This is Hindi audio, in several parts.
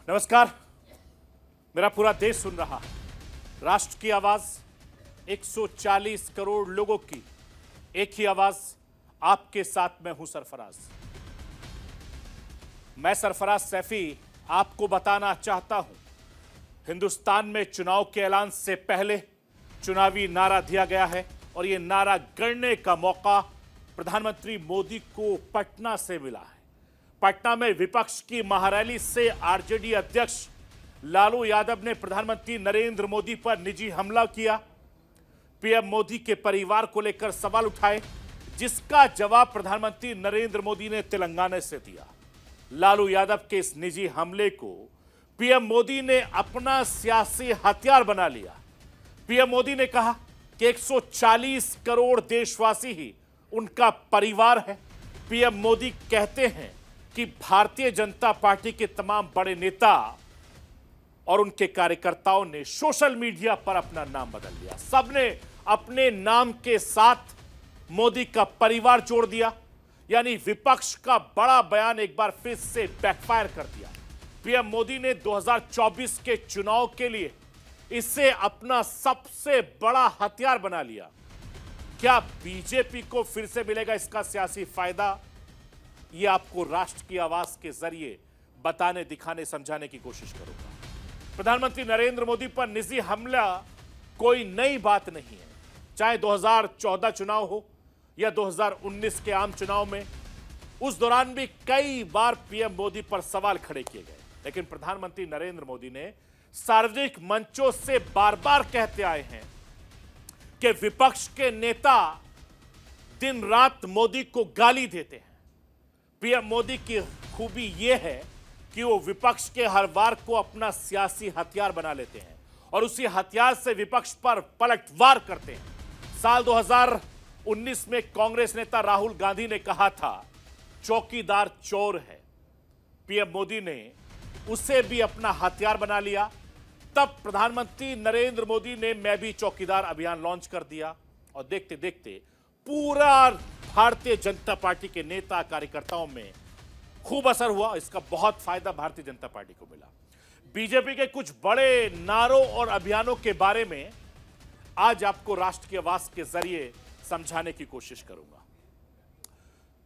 नमस्कार। मेरा पूरा देश सुन रहा है। राष्ट्र की आवाज 140 करोड़ लोगों की एक ही आवाज। आपके साथ मैं हूं सरफराज। मैं सरफराज सैफी आपको बताना चाहता हूं, हिंदुस्तान में चुनाव के ऐलान से पहले चुनावी नारा दिया गया है और यह नारा गढ़ने का मौका प्रधानमंत्री मोदी को पटना से मिला है। पटना में विपक्ष की महारैली से आरजेडी अध्यक्ष लालू यादव ने प्रधानमंत्री नरेंद्र मोदी पर निजी हमला किया। पीएम मोदी के परिवार को लेकर सवाल उठाए, जिसका जवाब प्रधानमंत्री नरेंद्र मोदी ने तेलंगाना से दिया। लालू यादव के इस निजी हमले को पीएम मोदी ने अपना सियासी हथियार बना लिया। पीएम मोदी ने कहा कि 140 करोड़ देशवासी ही उनका परिवार है। पीएम मोदी कहते हैं कि भारतीय जनता पार्टी के तमाम बड़े नेता और उनके कार्यकर्ताओं ने सोशल मीडिया पर अपना नाम बदल लिया। सबने अपने नाम के साथ मोदी का परिवार जोड़ दिया, यानी विपक्ष का बड़ा बयान एक बार फिर से बैकफायर कर दिया। पीएम मोदी ने 2024 के चुनाव के लिए इसे अपना सबसे बड़ा हथियार बना लिया। क्या बीजेपी को फिर से मिलेगा इसका सियासी फायदा? यह आपको राष्ट्र की आवाज के जरिए बताने, दिखाने, समझाने की कोशिश करूंगा। प्रधानमंत्री नरेंद्र मोदी पर निजी हमला कोई नई बात नहीं है। चाहे 2014 चुनाव हो या 2019 के आम चुनाव में, उस दौरान भी कई बार पीएम मोदी पर सवाल खड़े किए गए। लेकिन प्रधानमंत्री नरेंद्र मोदी ने सार्वजनिक मंचों से बार बार कहते आए हैं कि विपक्ष के नेता दिन रात मोदी को गाली देते हैं। पीएम मोदी की खूबी यह है कि वो विपक्ष के हर वार को अपना सियासी हथियार बना लेते हैं और उसी हथियार से विपक्ष पर पलटवार करते हैं। साल 2019 में कांग्रेस नेता राहुल गांधी ने कहा था चौकीदार चोर है। पीएम मोदी ने उसे भी अपना हथियार बना लिया। तब प्रधानमंत्री नरेंद्र मोदी ने मैं भी चौकीदार अभियान लॉन्च कर दिया और देखते देखते पूरा भारतीय जनता पार्टी के नेता कार्यकर्ताओं में खूब असर हुआ। इसका बहुत फायदा भारतीय जनता पार्टी को मिला। बीजेपी के कुछ बड़े नारों और अभियानों के बारे में आज आपको राष्ट्र की आवाज के जरिए समझाने की कोशिश करूंगा।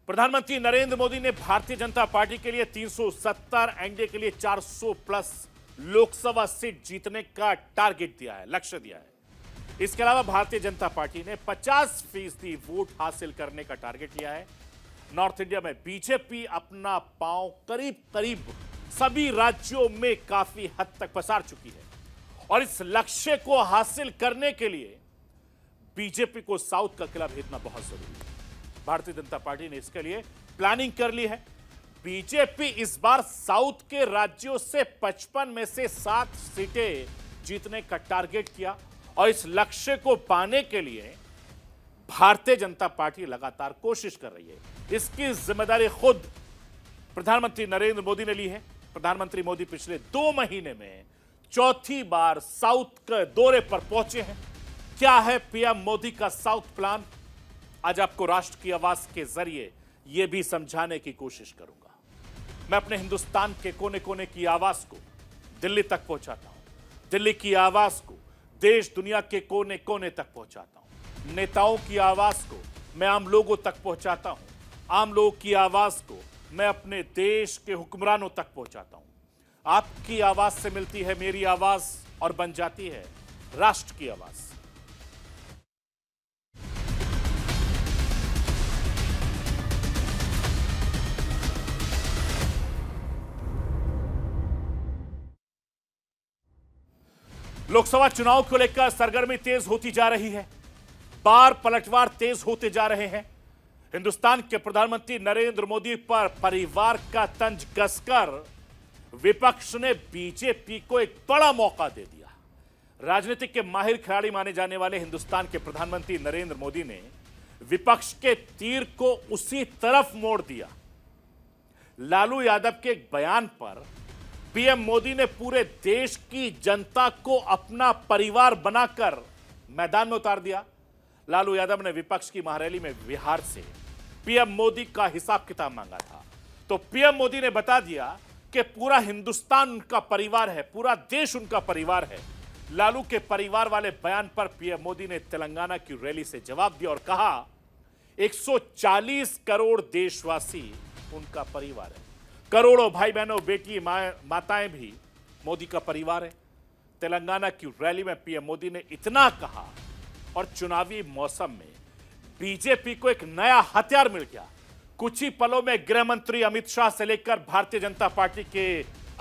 प्रधानमंत्री नरेंद्र मोदी ने भारतीय जनता पार्टी के लिए 370, एनडीए के लिए 400 प्लस लोकसभा सीट जीतने का टारगेट दिया है, लक्ष्य दिया है। इसके अलावा भारतीय जनता पार्टी ने 50% वोट हासिल करने का टारगेट लिया है। नॉर्थ इंडिया में बीजेपी अपना पांव करीब करीब सभी राज्यों में काफी हद तक पसार चुकी है और इस लक्ष्य को हासिल करने के लिए बीजेपी को साउथ का किला भेजना बहुत जरूरी है। भारतीय जनता पार्टी ने इसके लिए प्लानिंग कर ली है। बीजेपी इस बार साउथ के राज्यों से 55 में से 7 सीटें जीतने का टारगेट किया और इस लक्ष्य को पाने के लिए भारतीय जनता पार्टी लगातार कोशिश कर रही है। इसकी जिम्मेदारी खुद प्रधानमंत्री नरेंद्र मोदी ने ली है। प्रधानमंत्री मोदी पिछले 2 महीने में चौथी बार साउथ के दौरे पर पहुंचे हैं। क्या है पीएम मोदी का साउथ प्लान? आज आपको राष्ट्र की आवाज के जरिए यह भी समझाने की कोशिश करूंगा। मैं अपने हिंदुस्तान के कोने कोने की आवाज को दिल्ली तक पहुंचाता हूं। दिल्ली की आवाज को देश दुनिया के कोने कोने तक पहुंचाता हूं। नेताओं की आवाज को मैं आम लोगों तक पहुंचाता हूं। आम लोगों की आवाज को मैं अपने देश के हुक्मरानों तक पहुंचाता हूं। आपकी आवाज से मिलती है मेरी आवाज और बन जाती है राष्ट्र की आवाज। लोकसभा चुनाव को लेकर सरगर्मी तेज होती जा रही है। बार पलटवार तेज होते जा रहे हैं। हिंदुस्तान के प्रधानमंत्री नरेंद्र मोदी पर परिवार का तंज कसकर विपक्ष ने बीजेपी को एक बड़ा मौका दे दिया। राजनीति के माहिर खिलाड़ी माने जाने वाले हिंदुस्तान के प्रधानमंत्री नरेंद्र मोदी ने विपक्ष के तीर को उसी तरफ मोड़ दिया। लालू यादव के एक बयान पर पीएम मोदी ने पूरे देश की जनता को अपना परिवार बनाकर मैदान में उतार दिया। लालू यादव ने विपक्ष की महारैली में बिहार से पीएम मोदी का हिसाब किताब मांगा था, तो पीएम मोदी ने बता दिया कि पूरा हिंदुस्तान उनका परिवार है, पूरा देश उनका परिवार है। लालू के परिवार वाले बयान पर पीएम मोदी ने तेलंगाना की रैली से जवाब दिया और कहा 140 करोड़ देशवासी उनका परिवार है। करोड़ों भाई बहनों, बेटी, माताएं भी मोदी का परिवार है। तेलंगाना की रैली में पीएम मोदी ने इतना कहा और चुनावी मौसम में बीजेपी को एक नया हथियार मिल गया। कुछ ही पलों में गृह मंत्री अमित शाह से लेकर भारतीय जनता पार्टी के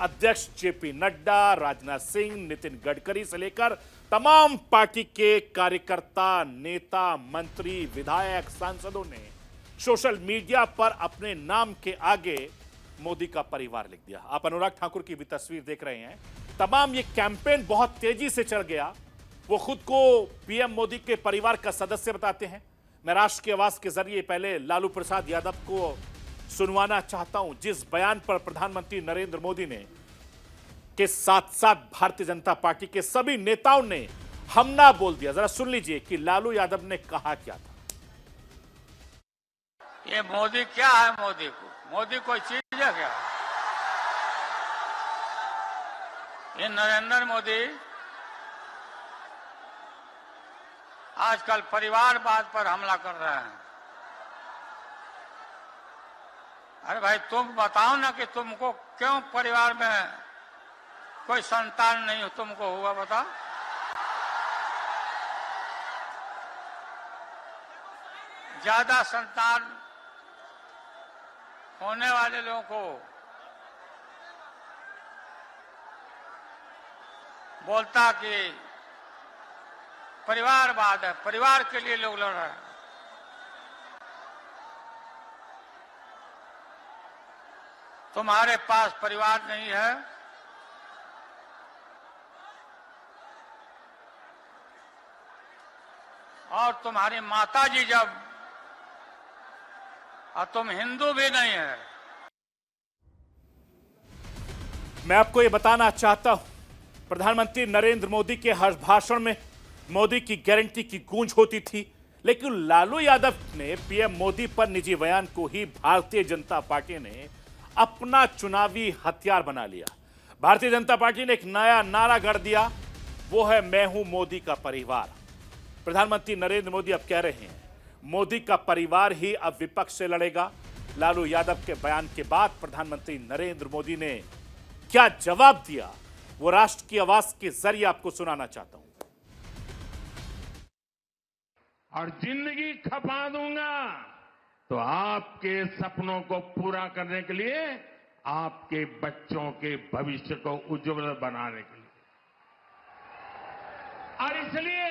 अध्यक्ष जेपी नड्डा, राजनाथ सिंह, नितिन गडकरी से लेकर तमाम पार्टी के कार्यकर्ता, नेता, मंत्री, विधायक, सांसदों ने सोशल मीडिया पर अपने नाम के आगे मोदी का परिवार लिख दिया। आप अनुराग ठाकुर की भी तस्वीर देख रहे हैं। तमाम ये कैंपेन बहुत तेजी से चल गया। वो खुद को पीएम मोदी के परिवार का सदस्य बताते हैं। मैं राष्ट्र की आवाज के जरिए पहले लालू प्रसाद यादव को सुनवाना चाहता हूं, जिस बयान पर प्रधानमंत्री नरेंद्र मोदी ने के साथ साथ भारतीय जनता पार्टी के सभी नेताओं ने हमला बोल दिया। जरा सुन लीजिए कि लालू यादव ने कहा क्या था। ये मोदी क्या है? मोदी कोई चीज है क्या? ये नरेंद्र मोदी आजकल परिवारवाद पर हमला कर रहे हैं। अरे भाई, तुम बताओ ना कि तुमको क्यों परिवार में कोई संतान नहीं तुमको हुआ, बताओ। ज्यादा संतान होने वाले लोगों को बोलता कि परिवारवाद है, परिवार के लिए लोग लड़ रहे हैं। तुम्हारे पास परिवार नहीं है, और तुम्हारी माताजी जब, और तुम हिंदू भी नहीं है। मैं आपको यह बताना चाहता हूं, प्रधानमंत्री नरेंद्र मोदी के हर भाषण में मोदी की गारंटी की गूंज होती थी, लेकिन लालू यादव ने पीएम मोदी पर निजी बयान को ही भारतीय जनता पार्टी ने अपना चुनावी हथियार बना लिया। भारतीय जनता पार्टी ने एक नया नारा गढ़ दिया, वो है मैं हूं मोदी का परिवार। प्रधानमंत्री नरेंद्र मोदी अब कह रहे हैं मोदी का परिवार ही अब विपक्ष से लड़ेगा। लालू यादव के बयान के बाद प्रधानमंत्री नरेंद्र मोदी ने क्या जवाब दिया, वो राष्ट्र की आवाज के जरिए आपको सुनाना चाहता हूं। और जिंदगी खपा दूंगा तो आपके सपनों को पूरा करने के लिए, आपके बच्चों के भविष्य को उज्जवल बनाने के लिए। और इसलिए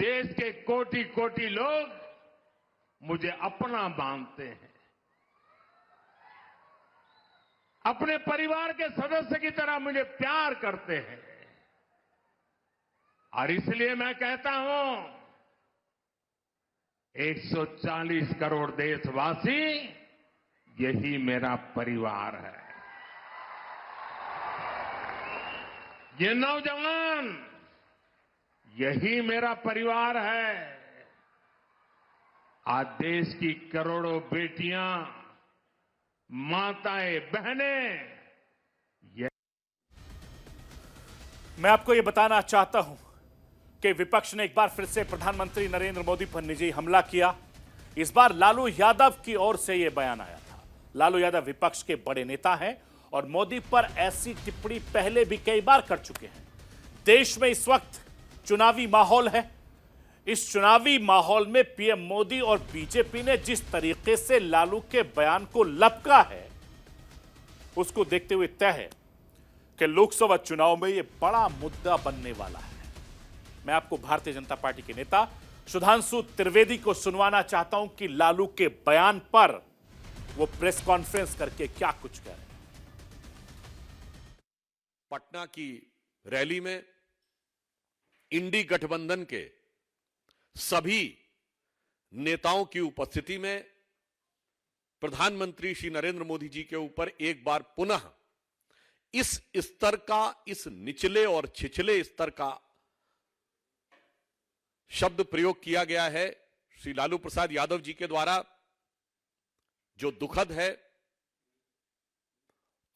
देश के कोटि कोटि लोग मुझे अपना मानते हैं, अपने परिवार के सदस्य की तरह मुझे प्यार करते हैं। और इसलिए मैं कहता हूं 140 करोड़ देशवासी, यही मेरा परिवार है। ये नौजवान, यही मेरा परिवार है। आज देश की करोड़ों बेटियां, माताएं, बहनें, मैं आपको यह बताना चाहता हूं कि विपक्ष ने एक बार फिर से प्रधानमंत्री नरेंद्र मोदी पर निजी हमला किया। इस बार लालू यादव की ओर से यह बयान आया था। लालू यादव विपक्ष के बड़े नेता हैं और मोदी पर ऐसी टिप्पणी पहले भी कई बार कर चुके हैं। देश में इस वक्त चुनावी माहौल है। इस चुनावी माहौल में पीएम मोदी और बीजेपी ने जिस तरीके से लालू के बयान को लपका है, उसको देखते हुए तय है कि लोकसभा चुनाव में यह बड़ा मुद्दा बनने वाला है। मैं आपको भारतीय जनता पार्टी के नेता सुधांशु त्रिवेदी को सुनवाना चाहता हूं कि लालू के बयान पर वो प्रेस कॉन्फ्रेंस करके क्या कुछ कह रहे हैं। पटना की रैली में इंडी गठबंधन के सभी नेताओं की उपस्थिति में प्रधानमंत्री श्री नरेंद्र मोदी जी के ऊपर एक बार पुनः इस स्तर का, इस निचले और छिछले स्तर का शब्द प्रयोग किया गया है श्री लालू प्रसाद यादव जी के द्वारा, जो दुखद है।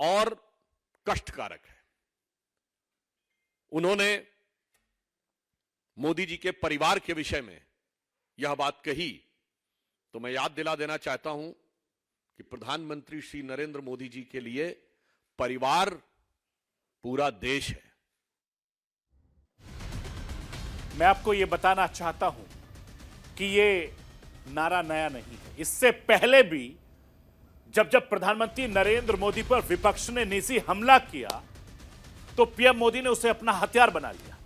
और कष्टकारक है। उन्होंने मोदी जी के परिवार के विषय में यह बात कही तो मैं याद दिला देना चाहता हूं कि प्रधानमंत्री श्री नरेंद्र मोदी जी के लिए परिवार पूरा देश है। मैं आपको यह बताना चाहता हूं कि यह नारा नया नहीं है। इससे पहले भी जब प्रधानमंत्री नरेंद्र मोदी पर विपक्ष ने निजी हमला किया तो पीएम मोदी ने उसे अपना हथियार बना लिया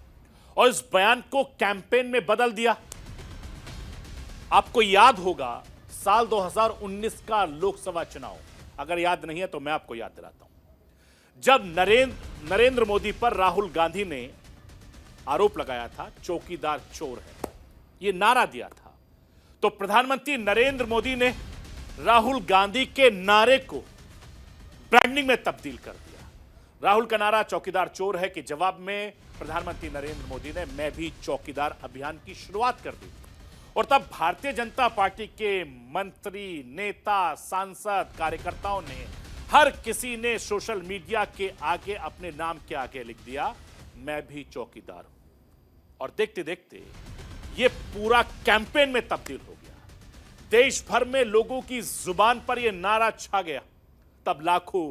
और इस बयान को कैंपेन में बदल दिया। आपको याद होगा साल 2019 का लोकसभा चुनाव, अगर याद नहीं है तो मैं आपको याद दिलाता हूं। जब नरेंद्र मोदी पर राहुल गांधी ने आरोप लगाया था चौकीदार चोर है, यह नारा दिया था, तो प्रधानमंत्री नरेंद्र मोदी ने राहुल गांधी के नारे को ब्रांडिंग में तब्दील कर दिया। राहुल का नारा चौकीदार चोर है के जवाब में प्रधानमंत्री नरेंद्र मोदी ने मैं भी चौकीदार अभियान की शुरुआत कर दी और तब भारतीय जनता पार्टी के मंत्री, नेता, सांसद, कार्यकर्ताओं ने, हर किसी ने सोशल मीडिया के आगे अपने नाम के आगे लिख दिया मैं भी चौकीदार हूं। और देखते देखते यह पूरा कैंपेन में तब्दील हो गया। देश भर में लोगों की जुबान पर यह नारा छा गया। तब लाखों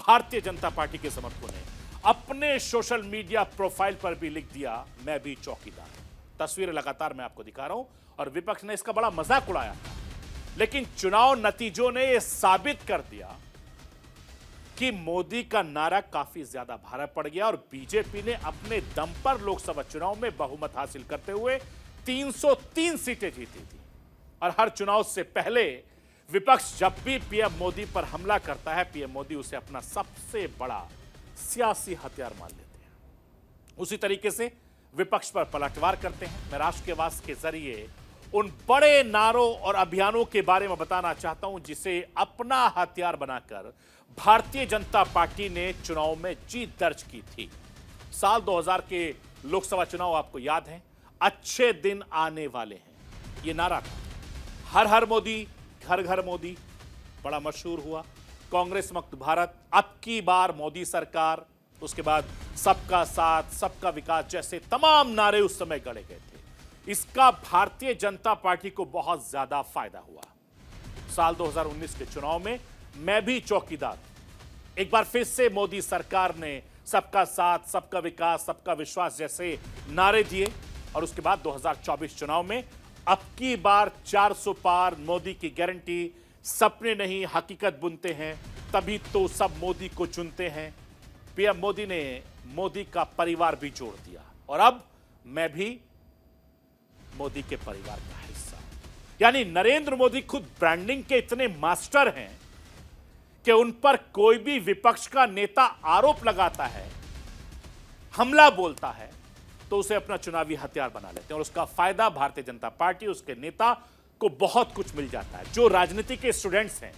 भारतीय जनता पार्टी के समर्थकों ने अपने सोशल मीडिया प्रोफाइल पर भी लिख दिया मैं भी चौकीदार। तस्वीरें लगातार मैं आपको दिखा रहा हूं और विपक्ष ने इसका बड़ा मजाक उड़ाया था, लेकिन चुनाव नतीजों ने यह साबित कर दिया कि मोदी का नारा काफी ज्यादा भारा पड़ गया और बीजेपी ने अपने दम पर लोकसभा चुनाव में बहुमत हासिल करते हुए 303 सीटें जीती थी। और हर चुनाव से पहले विपक्ष जब भी पीएम मोदी पर हमला करता है, पीएम मोदी उसे अपना सबसे बड़ा सियासी हथियार मान लेते हैं। उसी तरीके से विपक्ष पर पलटवार करते हैं। मैं राष्ट्रवाद के जरिए उन बड़े नारों और अभियानों के बारे में बताना चाहता हूं जिसे अपना हथियार बनाकर भारतीय जनता पार्टी ने चुनाव में जीत दर्ज की थी। साल 2000 के लोकसभा चुनाव आपको याद है, अच्छे दिन आने वाले हैं, यह नारा था। हर हर मोदी, घर घर मोदी बड़ा मशहूर हुआ। कांग्रेस मुक्त भारत, अब की बार मोदी सरकार, उसके बाद सबका साथ, सबका विकास जैसे तमाम नारे उस समय गढ़े गए थे। इसका भारतीय जनता पार्टी को बहुत ज्यादा फायदा हुआ। साल 2019 के चुनाव में मैं भी चौकीदार, एक बार फिर से मोदी सरकार ने सबका साथ, सबका विकास, सबका विश्वास जैसे नारे दिए और उसके बाद 2024 चुनाव में अब की बार 400 पार, मोदी की गारंटी, सपने नहीं हकीकत बुनते हैं, तभी तो सब मोदी को चुनते हैं। पीएम मोदी ने मोदी का परिवार भी जोड़ दिया और अब मैं भी मोदी के परिवार का हिस्सा। यानी नरेंद्र मोदी खुद ब्रांडिंग के इतने मास्टर हैं कि उन पर कोई भी विपक्ष का नेता आरोप लगाता है, हमला बोलता है, तो उसे अपना चुनावी हथियार बना लेते हैं और उसका फायदा भारतीय जनता पार्टी, उसके नेता को बहुत कुछ मिल जाता है। जो राजनीति के स्टूडेंट्स हैं,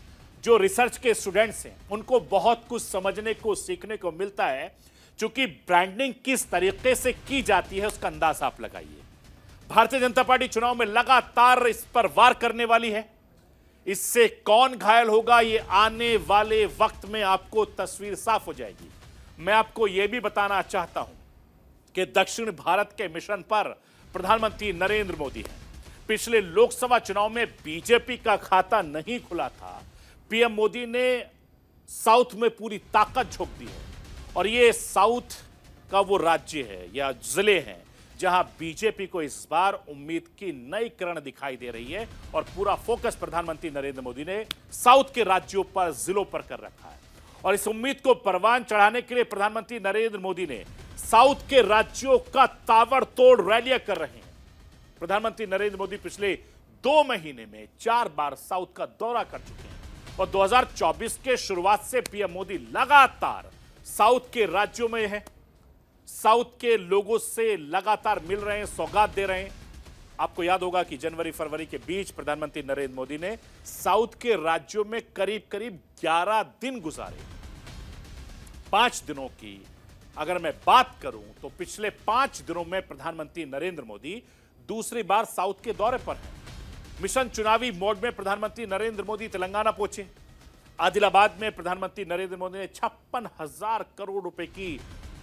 जो रिसर्च के स्टूडेंट्स हैं, उनको बहुत कुछ समझने को, सीखने को मिलता है। क्योंकि ब्रांडिंग किस तरीके से की जाती है उसका अंदाज आप लगाइए। भारतीय जनता पार्टी चुनाव में लगातार इस पर वार करने वाली है। इससे कौन घायल होगा ये आने वाले वक्त में आपको तस्वीर साफ हो जाएगी। मैं आपको यह भी बताना चाहता हूं कि दक्षिण भारत के मिशन पर प्रधानमंत्री नरेंद्र मोदी हैं। पिछले लोकसभा चुनाव में बीजेपी का खाता नहीं खुला था। पीएम मोदी ने साउथ में पूरी ताकत झोंक दी है और ये साउथ का वो राज्य है या जिले हैं जहां बीजेपी को इस बार उम्मीद की नई किरण दिखाई दे रही है और पूरा फोकस प्रधानमंत्री नरेंद्र मोदी ने साउथ के राज्यों पर, जिलों पर कर रखा है। और इस उम्मीद को परवान चढ़ाने के लिए प्रधानमंत्री नरेंद्र मोदी ने साउथ के राज्यों का ताबड़तोड़ रैलियां कर रहे हैं। प्रधानमंत्री नरेंद्र मोदी पिछले 2 महीने में 4 बार साउथ का दौरा कर चुके हैं और 2024 के शुरुआत से पीएम मोदी लगातार साउथ के राज्यों में हैं, साउथ के लोगों से लगातार मिल रहे हैं, सौगात दे रहे हैं। आपको याद होगा कि जनवरी फरवरी के बीच प्रधानमंत्री नरेंद्र मोदी ने साउथ के राज्यों में करीब करीब 11 दिन गुजारे। 5 दिनों की अगर मैं बात करूं तो पिछले 5 दिनों में प्रधानमंत्री नरेंद्र मोदी दूसरी बार साउथ के दौरे पर हैं। मिशन चुनावी मोड में प्रधानमंत्री नरेंद्र मोदी तेलंगाना पहुंचे, आदिलाबाद में प्रधानमंत्री नरेंद्र मोदी ने 56,000 करोड़ रुपए की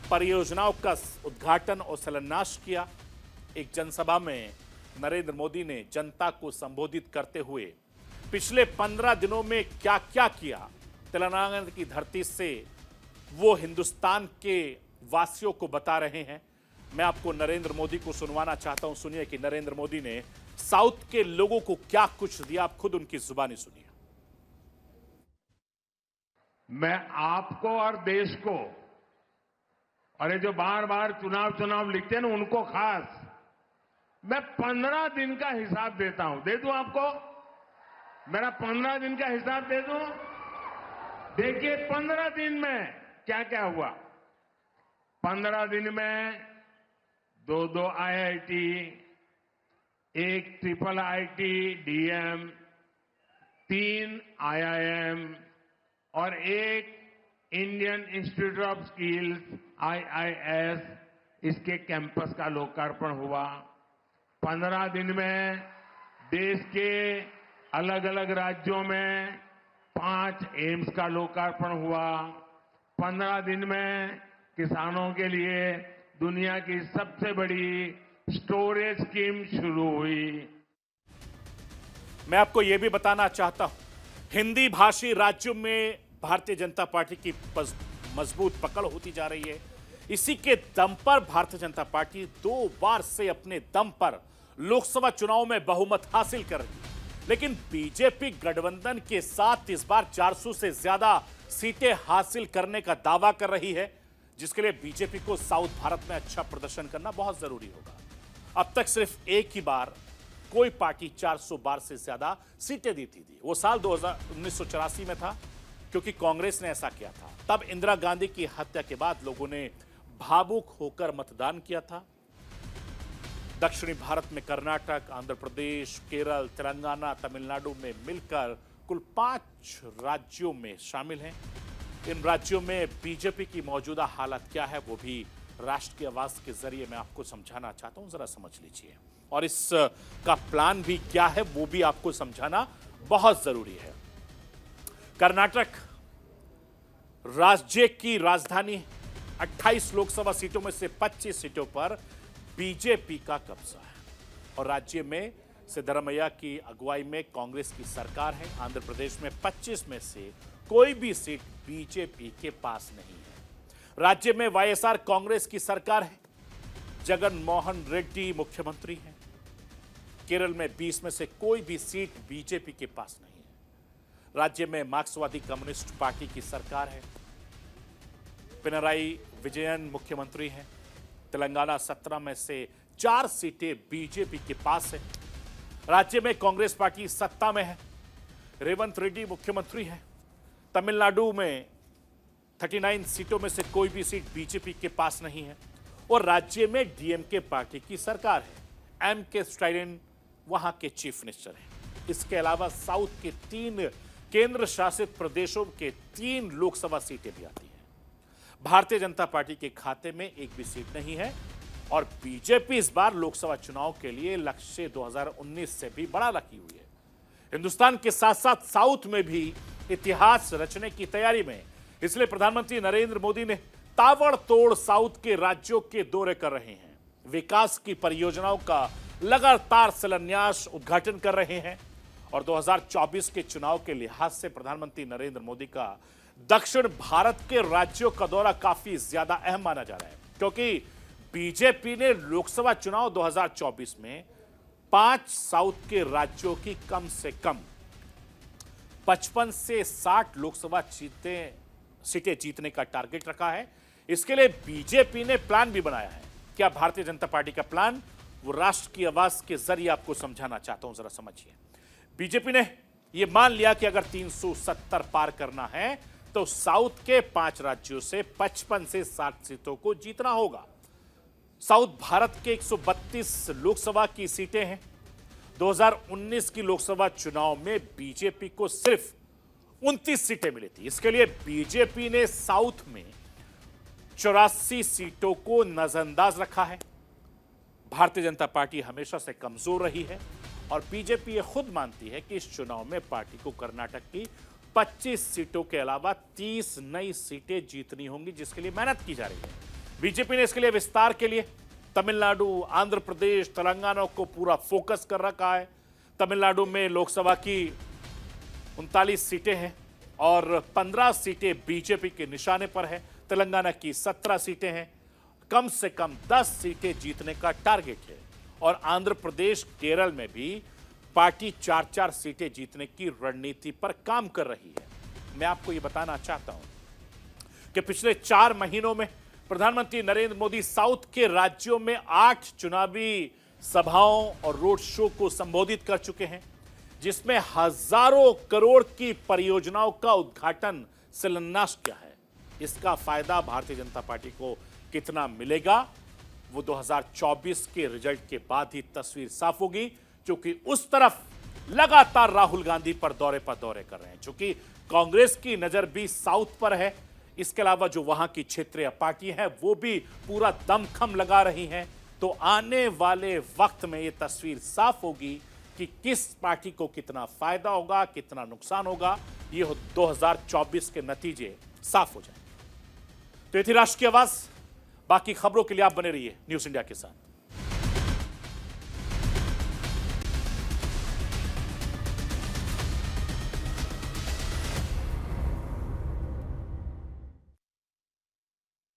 परियोजनाओं का उद्घाटन और शिलान्यास किया। एक जनसभा में नरेंद्र मोदी ने जनता को संबोधित करते हुए पिछले 15 दिनों में क्या क्या किया, तेलंगाना की धरती से वो हिंदुस्तान के वासियों को बता रहे हैं। मैं आपको नरेंद्र मोदी को सुनवाना चाहता हूं। सुनिए कि नरेंद्र मोदी ने साउथ के लोगों को क्या कुछ दिया। आप खुद उनकी जुबानी सुनिए। मैं आपको और देश को, और ये जो बार बार चुनाव लिखते हैं ना, उनको खास मैं 15 दिन का हिसाब देता हूं। दे दूं आपको मेरा 15 दिन का हिसाब दे दूं? देखिए 15 दिन में क्या क्या हुआ। 15 दिन में 2 IIT, एक IIIT DM, 3 IIM और एक Indian institute of skills IIS, इसके कैंपस का लोकार्पण हुआ। 15 दिन में देश के अलग अलग राज्यों में 5 एम्स का लोकार्पण हुआ। 15 दिन में किसानों के लिए दुनिया की सबसे बड़ी स्टोरेज स्कीम शुरू हुई। मैं आपको यह भी बताना चाहता हूं, हिंदी भाषी राज्यों में भारतीय जनता पार्टी की मजबूत पकड़ होती जा रही है। इसी के दम पर भारतीय जनता पार्टी 2 बार से अपने दम पर लोकसभा चुनाव में बहुमत हासिल कर रही है। लेकिन बीजेपी गठबंधन के साथ इस बार 400 से ज्यादा सीटें हासिल करने का दावा कर रही है, जिसके लिए बीजेपी को साउथ भारत में अच्छा प्रदर्शन करना बहुत जरूरी होगा। अब तक सिर्फ एक ही बार कोई पार्टी 400 बार से ज्यादा सीटें देती थी। वो साल 1984 में था, क्योंकि कांग्रेस ने ऐसा किया था। तब इंदिरा गांधी की हत्या के बाद लोगों ने भावुक होकर मतदान किया था। दक्षिणी भारत में कर्नाटक, आंध्र प्रदेश, केरल, तेलंगाना, तमिलनाडु में मिलकर कुल 5 राज्यों में शामिल हैं। इन राज्यों में बीजेपी की मौजूदा हालत क्या है, वो भी राष्ट्र की आवाज के जरिए मैं आपको समझाना चाहता हूं। जरा समझ लीजिए। और इस का प्लान भी क्या है, वो भी आपको समझाना बहुत जरूरी है। कर्नाटक राज्य की राजधानी, 28 लोकसभा सीटों में से 25 सीटों पर बीजेपी का कब्जा है और राज्य में सिद्धरामैया की अगुवाई में कांग्रेस की सरकार है। आंध्र प्रदेश में 25 में से कोई भी सीट बीजेपी के पास नहीं है। राज्य में वाईएसआर कांग्रेस की सरकार है। जगन मोहन रेड्डी मुख्यमंत्री हैं। केरल में 20 में से कोई भी सीट बीजेपी के पास नहीं है। राज्य में मार्क्सवादी कम्युनिस्ट पार्टी की सरकार है। पिनराई विजयन मुख्यमंत्री हैं। तेलंगाना 17 में से 4 सीटें बीजेपी के पास है। राज्य में कांग्रेस पार्टी सत्ता में है। रेवंत रेड्डी मुख्यमंत्री है। तमिलनाडु में 39 सीटों में से कोई भी सीट बीजेपी के पास नहीं है और राज्य में डीएमके पार्टी की सरकार है। एमके स्टालिन वहां के चीफ मिनिस्टर हैं। इसके अलावा साउथ के 3 केंद्र शासित प्रदेशों के 3 लोकसभा सीटें भी आती हैं। भारतीय जनता पार्टी के खाते में एक भी सीट नहीं है और बीजेपी इस बार लोकसभा चुनाव के लिए लक्ष्य 2019 से भी बड़ा रखी हुई है। हिंदुस्तान के साथ साथ साउथ में भी इतिहास रचने की तैयारी में, इसलिए प्रधानमंत्री नरेंद्र मोदी ने ताबड़तोड़ साउथ के राज्यों के दौरे कर रहे हैं। विकास की परियोजनाओं का लगातार शिलान्यास उद्घाटन कर रहे हैं और 2024 के चुनाव के लिहाज से प्रधानमंत्री नरेंद्र मोदी का दक्षिण भारत के राज्यों का दौरा काफी ज्यादा अहम माना जा रहा है, क्योंकि बीजेपी ने लोकसभा चुनाव 2024 में 5 साउथ के राज्यों की कम से कम 55 से 60 लोकसभा सीटें जीतने का टारगेट रखा है। इसके लिए बीजेपी ने प्लान भी बनाया है। क्या भारतीय जनता पार्टी का प्लान, वो राष्ट्र की आवाज के जरिए आपको समझाना चाहता हूं, जरा समझिए। बीजेपी ने यह मान लिया कि अगर 370 पार करना है तो साउथ के 5 राज्यों से 55 से 60 सीटों को जीतना होगा। साउथ भारत के 132 लोकसभा की सीटें हैं। 2019 की लोकसभा चुनाव में बीजेपी को सिर्फ 29 सीटें मिली थी। इसके लिए बीजेपी ने साउथ में 84 सीटों को नजरअंदाज रखा है। भारतीय जनता पार्टी हमेशा से कमजोर रही है और बीजेपी ये खुद मानती है कि इस चुनाव में पार्टी को कर्नाटक की 25 सीटों के अलावा 30 नई सीटें जीतनी होंगी, जिसके लिए मेहनत की जा रही है। बीजेपी ने इसके लिए विस्तार के लिए तमिलनाडु, आंध्र प्रदेश, तेलंगाना को पूरा फोकस कर रखा है। तमिलनाडु में लोकसभा की 39 सीटें हैं और 15 सीटें बीजेपी के निशाने पर है। तेलंगाना की 17 सीटें हैं, कम से कम 10 सीटें जीतने का टारगेट है। और आंध्र प्रदेश, केरल में भी पार्टी 4-4 सीटें जीतने की रणनीति पर काम कर रही है। मैं आपको यह बताना चाहता हूं कि पिछले 4 महीनों में प्रधानमंत्री नरेंद्र मोदी साउथ के राज्यों में 8 चुनावी सभाओं और रोड शो को संबोधित कर चुके हैं, जिसमें हजारों करोड़ की परियोजनाओं का उद्घाटन, शिलान्यास किया है। इसका फायदा भारतीय जनता पार्टी को कितना मिलेगा, वो 2024 के रिजल्ट के बाद ही तस्वीर साफ होगी, क्योंकि उस तरफ लगातार राहुल गांधी पर दौरे कर रहे हैं। क्योंकि कांग्रेस की नजर भी साउथ पर है, इसके अलावा जो वहां की क्षेत्रीय पार्टी है वो भी पूरा दमखम लगा रही हैं। तो आने वाले वक्त में ये तस्वीर साफ होगी कि किस पार्टी को कितना फायदा होगा, कितना नुकसान होगा। ये 2024 के नतीजे साफ हो जाएंगे। तो ये थी राष्ट्र की आवाज। बाकी खबरों के लिए आप बने रहिए न्यूज़ इंडिया के साथ।